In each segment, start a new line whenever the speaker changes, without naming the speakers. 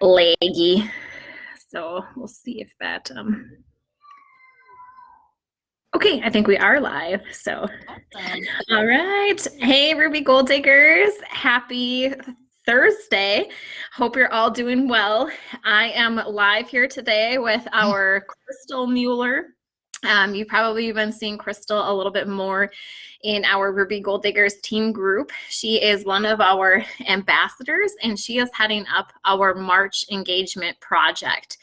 laggy. So we'll see if that, okay, I think we are live. So,
Awesome.
all right. Hey, Ruby Gold Diggers. Happy Thursday. Hope you're all doing well. I am live here today with our Chrystal Mueller. You've probably been seeing Chrystal a little bit more in our Ruby Gold Diggers team group. She is one of our ambassadors, and she is heading up our March engagement project.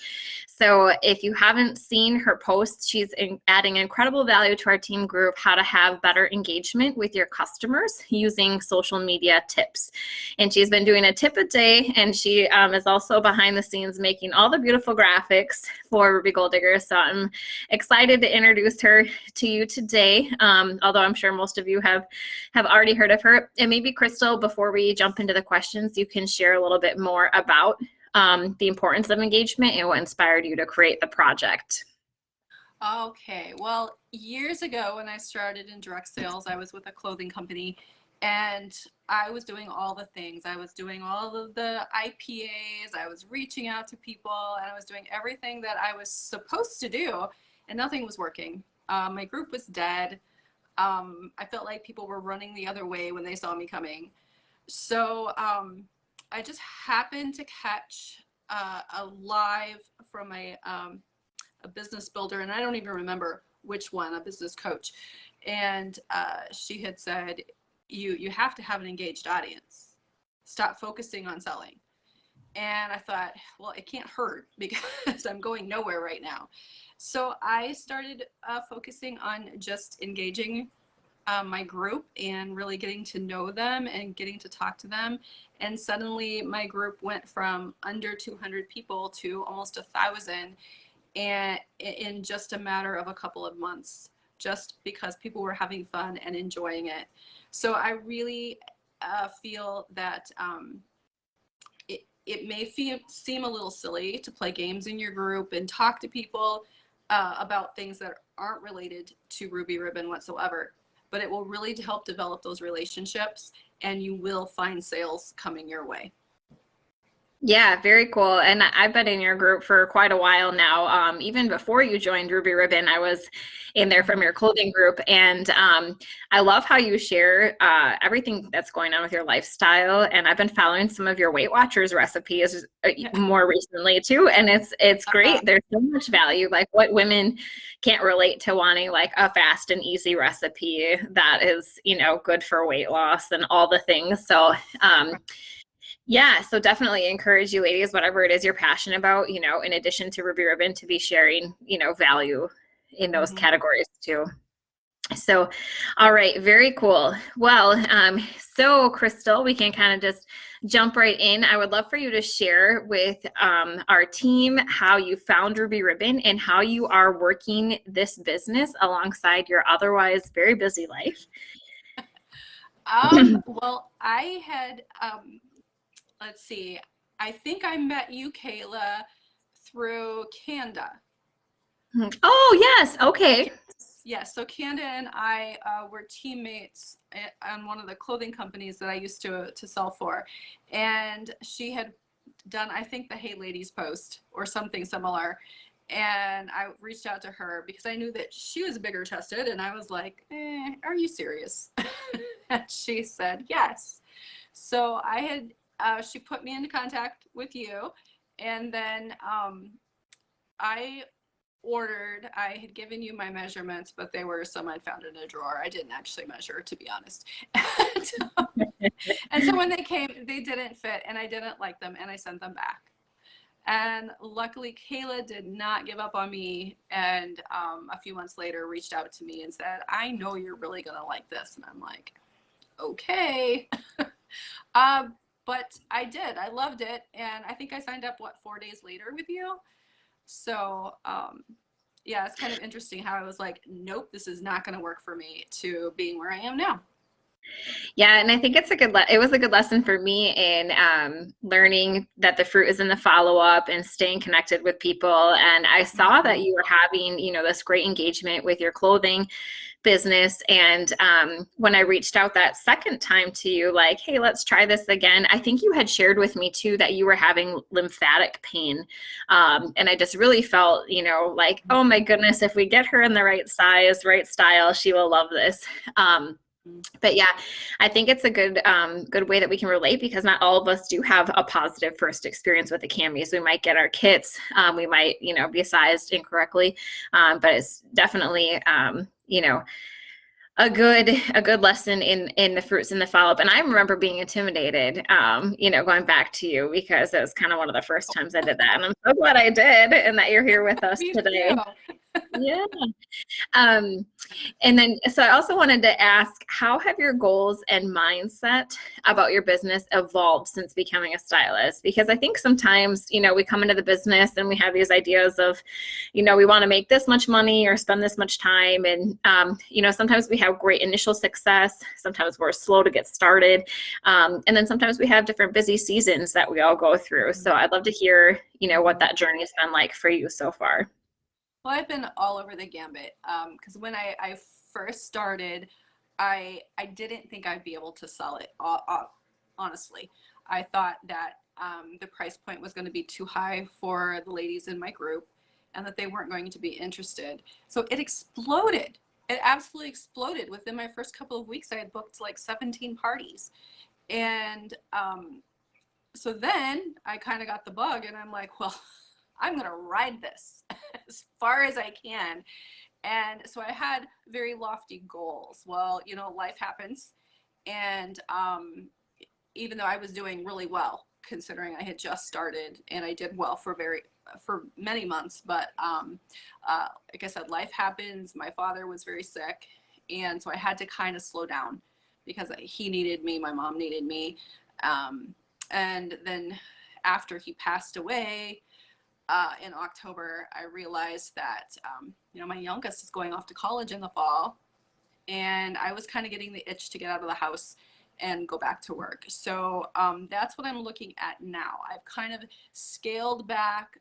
So if you haven't seen her posts, she's adding incredible value to our team group, how to have better engagement with your customers using social media tips. And she's been doing a tip a day, and she is also behind the scenes making all the beautiful graphics for Ruby Gold Diggers. So I'm excited to introduce her to you today, although I'm sure most of you have already heard of her. And maybe Chrystal, before we jump into the questions, you can share a little bit more about the importance of engagement and what inspired you to create the project.
Okay, well, years ago when I started in direct sales, I was with a clothing company, and I was doing all the things. I was doing all of the IPAs, I was reaching out to people, and I was doing everything that I was supposed to do, and nothing was working. My group was dead. I felt like people were running the other way when they saw me coming. So I just happened to catch a live from a business builder, and I don't even remember which one, a business coach. And she had said, you have to have an engaged audience. Stop focusing on selling. And I thought, well, it can't hurt because I'm going nowhere right now. So I started focusing on just engaging my group and really getting to know them and getting to talk to them. And suddenly my group went from under 200 people to almost 1,000, and in just a matter of a couple of months, just because people were having fun and enjoying it. So I really feel that it may seem a little silly to play games in your group and talk to people about things that aren't related to Ruby Ribbon whatsoever, but it will really help develop those relationships, and you will find sales coming your way.
Yeah, very cool. And I've been in your group for quite a while now. Even before you joined Ruby Ribbon, I was in there from your clothing group. And I love how you share everything that's going on with your lifestyle. And I've been following some of your Weight Watchers recipes more recently too. And it's great. There's so much value. Like, what women can't relate to wanting like a fast and easy recipe that is, good for weight loss and all the things. So yeah, so definitely encourage you ladies, whatever it is you're passionate about, in addition to Ruby Ribbon, to be sharing, value in those categories too. So, all right, very cool. Well, so Chrystal, we can kind of just jump right in. I would love for you to share with our team how you found Ruby Ribbon and how you are working this business alongside your otherwise very busy life.
Well, I had, let's see, I think I met you, Kayla, through Kanda.
Oh, yes. Okay.
Yes, so Kanda and I were teammates on one of the clothing companies that I used to sell for. And she had done, I think, the Hey Ladies post or something similar. And I reached out to her because I knew that she was bigger chested. And I was like, are you serious? And she said, yes. So I had, she put me into contact with you. And then I had given you my measurements, but they were some I'd found in a drawer. I didn't actually measure, to be honest. And so when they came, they didn't fit, and I didn't like them, and I sent them back. And luckily, Kayla did not give up on me, and a few months later reached out to me and said, I know you're really going to like this. And I'm like, okay. But I did. I loved it, and I think I signed up, 4 days later with you? So yeah, it's kind of interesting how I was like, nope, this is not going to work for me, to being where I am now.
Yeah, and I think it's a it was a good lesson for me in learning that the fruit is in the follow-up and staying connected with people. And I saw that
Mhm.
you were having, this great engagement with your clothing business. And when I reached out that second time to you, like, hey, let's try this again, I think you had shared with me too that you were having lymphatic pain. And I just really felt, like, oh my goodness, if we get her in the right size, right style, she will love this. But yeah, I think it's a good way that we can relate because not all of us do have a positive first experience with the camis. We might get our kits, we might be sized incorrectly, but it's definitely a good lesson in the fruits and the follow up. And I remember being intimidated, going back to you because it was kind of one of the first times I did that, and I'm so glad I did, and that you're here with us
Me
today.
too.
Yeah. Um, and then, so I also wanted to ask, how have your goals and mindset about your business evolved since becoming a stylist? Because I think sometimes, we come into the business and we have these ideas of, we want to make this much money or spend this much time. And, sometimes we have great initial success. Sometimes we're slow to get started. And then sometimes we have different busy seasons that we all go through. So I'd love to hear, what that journey has been like for you so far.
Well, I've been all over the gambit because when I first started, I didn't think I'd be able to sell it. Honestly, I thought that the price point was going to be too high for the ladies in my group, and that they weren't going to be interested. So it exploded. It absolutely exploded. Within my first couple of weeks, I had booked like 17 parties, and so then I kind of got the bug, and I'm like, well, I'm going to ride this as far as I can. And so I had very lofty goals. Well, life happens. And even though I was doing really well, considering I had just started and I did well for many months, but like I said, life happens. My father was very sick. And so I had to kind of slow down because he needed me, my mom needed me. And then after he passed away, in October, I realized that, my youngest is going off to college in the fall, and I was kind of getting the itch to get out of the house and go back to work. So that's what I'm looking at now. I've kind of scaled back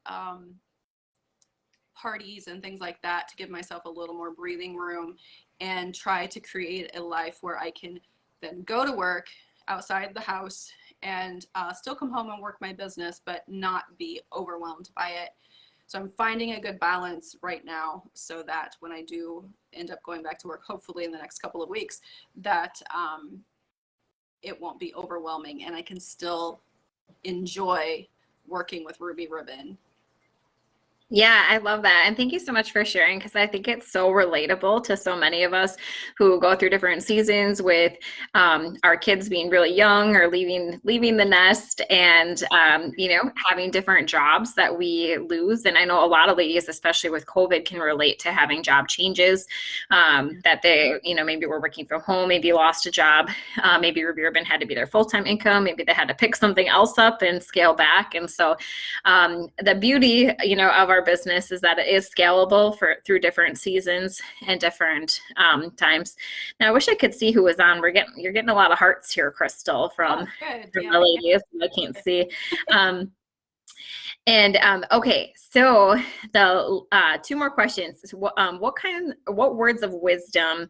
parties and things like that to give myself a little more breathing room and try to create a life where I can then go to work outside the house and still come home and work my business, but not be overwhelmed by it. So I'm finding a good balance right now so that when I do end up going back to work, hopefully in the next couple of weeks, that it won't be overwhelming and I can still enjoy working with Ruby Ribbon.
Yeah, I love that. And thank you so much for sharing because I think it's so relatable to so many of us who go through different seasons with our kids being really young or leaving the nest and having different jobs that we lose. And I know a lot of ladies, especially with COVID, can relate to having job changes that they, maybe were working from home, maybe lost a job, maybe Ruby Ribbon had to be their full-time income, maybe they had to pick something else up and scale back. And so the beauty, of our business is that it is scalable through different seasons and different times. Now, I wish I could see who was on. You're getting a lot of hearts here, Crystal, from
Oh, good.
from
Yeah,
the ladies. I can't see. And okay, so the two more questions. So what words of wisdom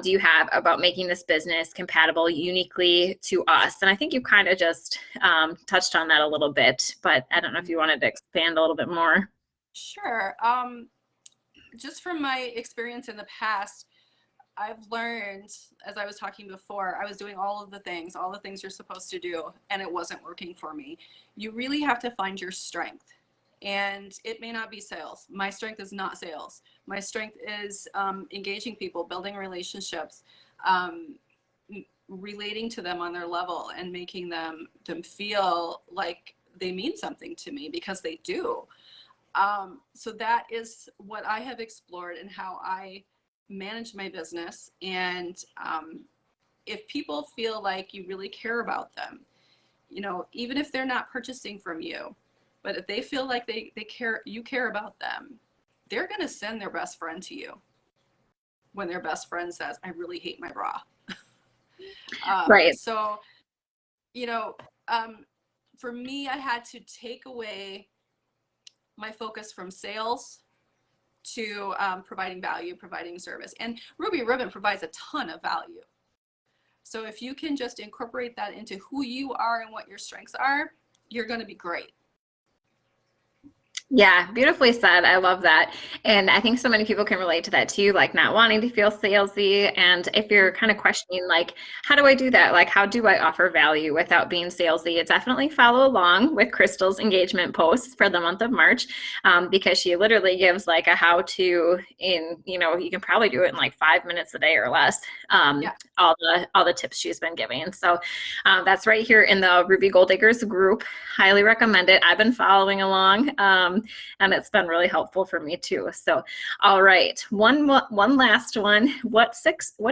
do you have about making this business compatible uniquely to us? And I think you kind of just touched on that a little bit, but I don't know if you wanted to expand a little bit more.
sure. Just from my experience in the past, I've learned, as I was talking before, I was doing all the things you're supposed to do, and it wasn't working for me. You really have to find your strength. And it may not be sales. My strength is not sales. My strength is engaging people, building relationships, um, relating to them on their level, and making them feel like they mean something to me because they do. So that is what I have explored and how I manage my business. And if people feel like you really care about them, even if they're not purchasing from you, but if they feel like they care, you care about them, they're going to send their best friend to you when their best friend says, I really hate my bra.
Right.
So, you know, for me, I had to take away my focus from sales to providing value, providing service. And Ruby Ribbon provides a ton of value. So if you can just incorporate that into who you are and what your strengths are, you're going to be great.
Yeah, beautifully said. I love that. And I think so many people can relate to that too, like not wanting to feel salesy. And if you're kind of questioning, like, how do I do that? Like, how do I offer value without being salesy? Definitely follow along with Crystal's engagement posts for the month of March, because she literally gives like a how to in, you can probably do it in like 5 minutes a day or less.
Yeah.
All the tips she's been giving. So that's right here in the Ruby Gold Diggers group. Highly recommend it. I've been following along. And it's been really helpful for me too. So, all right, one last one. What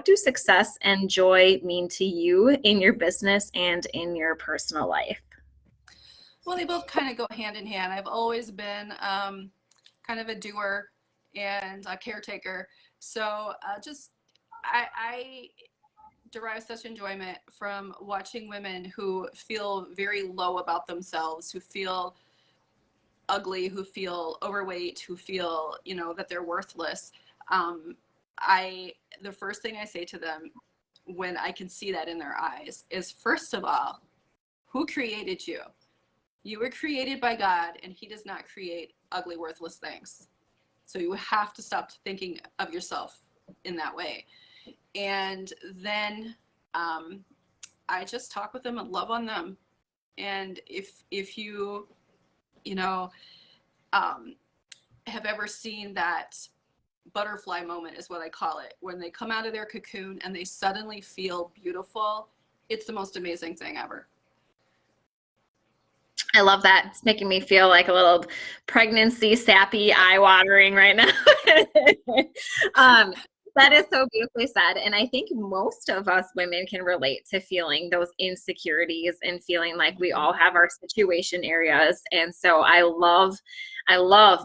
do success and joy mean to you in your business and in your personal life?
Well, they both kind of go hand in hand. I've always been kind of a doer and a caretaker. So I derive such enjoyment from watching women who feel very low about themselves, who feel ugly, who feel overweight, who feel, that they're worthless. The first thing I say to them when I can see that in their eyes is, first of all, who created you? You were created by God, and he does not create ugly, worthless things. So you have to stop thinking of yourself in that way. And then I just talk with them and love on them. And if you, have ever seen that butterfly moment, is what I call it, when they come out of their cocoon and they suddenly feel beautiful, it's the most amazing thing ever.
I love that. It's making me feel like a little pregnancy, sappy, eye-watering right now. That is so beautifully said. And I think most of us women can relate to feeling those insecurities and feeling like we all have our situation areas. And so I love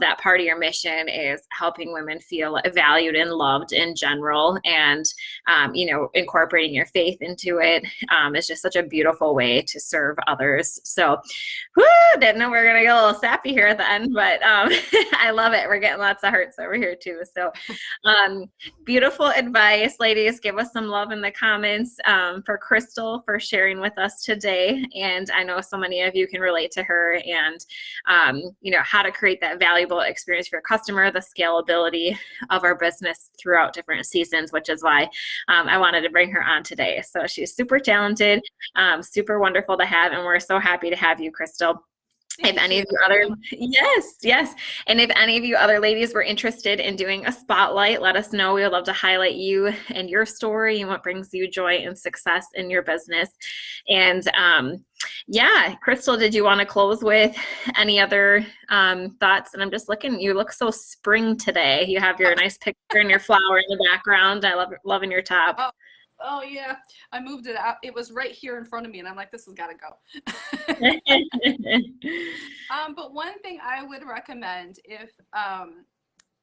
that part of your mission is helping women feel valued and loved in general. And, incorporating your faith into it is just such a beautiful way to serve others. So, didn't know we were going to get a little sappy here at the end, but I love it. We're getting lots of hearts over here too. So beautiful advice, ladies. Give us some love in the comments for Chrystal for sharing with us today. And I know so many of you can relate to her and, how to create that valuable experience for your customer, the scalability of our business throughout different seasons, which is why I wanted to bring her on today. So she's super talented, super wonderful to have, and we're so happy to have you, Chrystal. If any of you other, yes. And if any of you other ladies were interested in doing a spotlight, let us know. We would love to highlight you and your story and what brings you joy and success in your business. And Chrystal, did you want to close with any other thoughts? And I'm just looking, you look so spring today. You have your nice picture and your flower in the background. I love loving your top.
Oh yeah, I moved it out. It was right here in front of me, and I'm like, this has got to go. But one thing I would recommend, if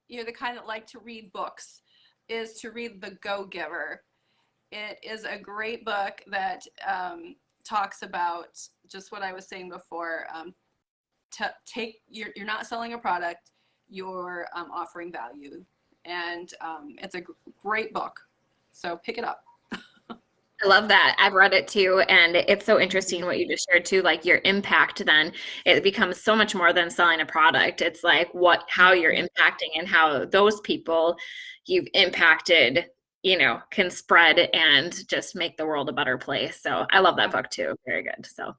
you're the kind that like to read books, is to read The Go-Giver. It is a great book that talks about just what I was saying before. You're not selling a product, you're offering value, and it's a great book. So pick it up.
I love that. I've read it too. And it's so interesting what you just shared too, like your impact, then it becomes so much more than selling a product. It's like how you're impacting and how those people you've impacted, can spread and just make the world a better place. So I love that book too. Very good. So,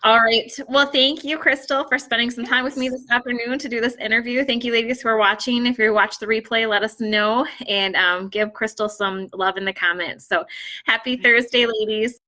all right. Well, thank you, Chrystal, for spending some time with me this afternoon to do this interview. Thank you, ladies, who are watching. If you watch the replay, let us know and give Chrystal some love in the comments. So happy Thursday, ladies.